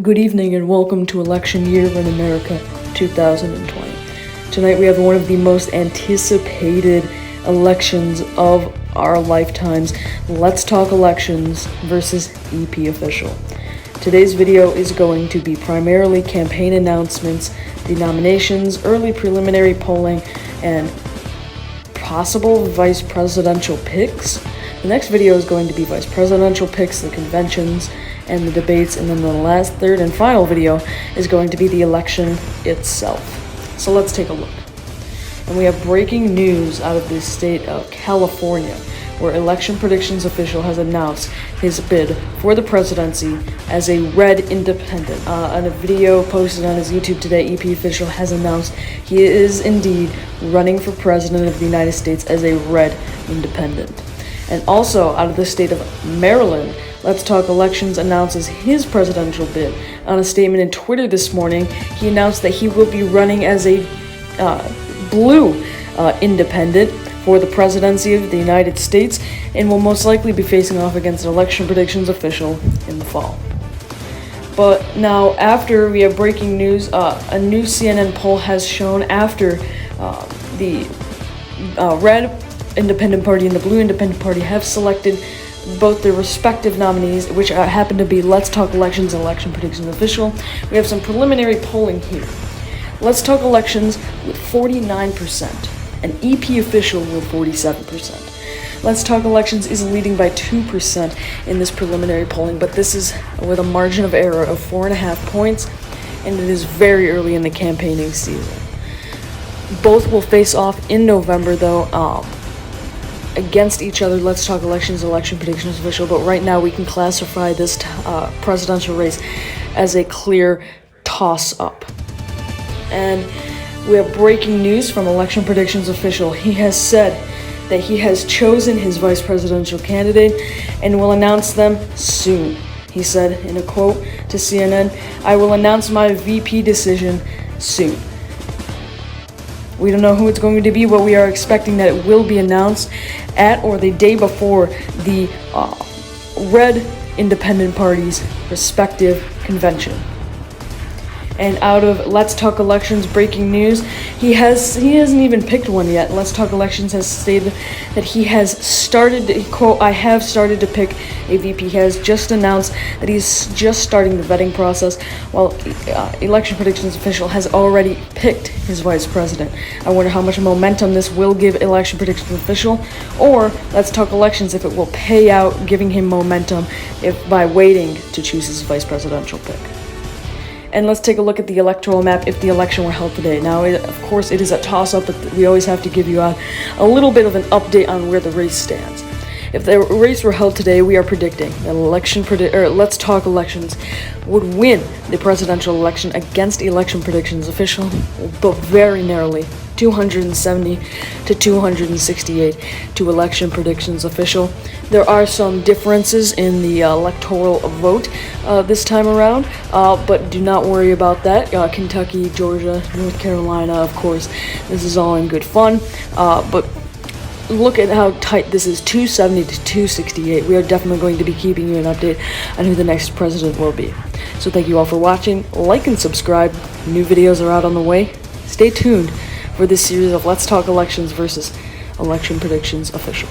Good evening and welcome to Election Year in America 2020. Tonight we have one of the most anticipated elections of our lifetimes. Let's talk elections versus EP official. Today's video is going to be primarily campaign announcements, the nominations, early preliminary polling, and possible vice presidential picks. The next video is going to be vice presidential picks, the conventions, and the debates, and then the last, third, and final video is going to be the election itself. So let's take a look. And we have breaking news out of the state of California, where election predictions official has announced his bid for the presidency as a red independent. On a video posted on his YouTube today, EP official has announced he is indeed running for president of the United States as a red independent. And also out of the state of Maryland, Let's Talk Elections announces his presidential bid. On a statement in Twitter this morning, he announced that he will be running as a blue independent for the presidency of the United States and will most likely be facing off against an election predictions official in the fall. But now, after we have breaking news, a new CNN poll has shown after the red independent party and the blue independent party have selected both their respective nominees, which happen to be Let's Talk Elections and Election Predictions Official. We have some preliminary polling here. Let's Talk Elections with 49% and EP Official with 47%. Let's Talk Elections is leading by 2% in this preliminary polling, but this is with a margin of error of 4.5 points, and it is very early in the campaigning season. Both will face off in November, though, against each other. Let's Talk Elections, Election Predictions Official, but right now we can classify this presidential race as a clear toss-up. And we have breaking news from Election Predictions Official. He has said that he has chosen his vice presidential candidate and will announce them soon. He said in a quote to CNN, "I will announce my VP decision soon." We don't know who it's going to be, but we are expecting that it will be announced at or the day before the red independent party's respective convention. And out of Let's Talk Elections breaking news, he hasn't even picked one yet. Let's Talk Elections has stated that he has started, quote, "I have started to pick a VP." He has just announced that he's just starting the vetting process, while Election Predictions Official has already picked his vice president. I wonder how much momentum this will give Election Predictions Official, or Let's Talk Elections if it will pay out, giving him momentum by waiting to choose his vice presidential pick. And let's take a look at the electoral map if the election were held today. Now, of course, it is a toss-up, but we always have to give you a little bit of an update on where the race stands. If the race were held today, we are predicting that Let's Talk Elections would win the presidential election against Election Predictions Official, but very narrowly, 270 to 268 to Election Predictions Official. There are some differences in the electoral vote this time around, but do not worry about that. Kentucky, Georgia, North Carolina, of course, this is all in good fun, but look at how tight this is, 270 to 268. We are definitely going to be keeping you an update on who the next president will be. So thank you all for watching. Like and subscribe. New videos are out on the way. Stay tuned for this series of Let's Talk Elections versus Election Predictions Official.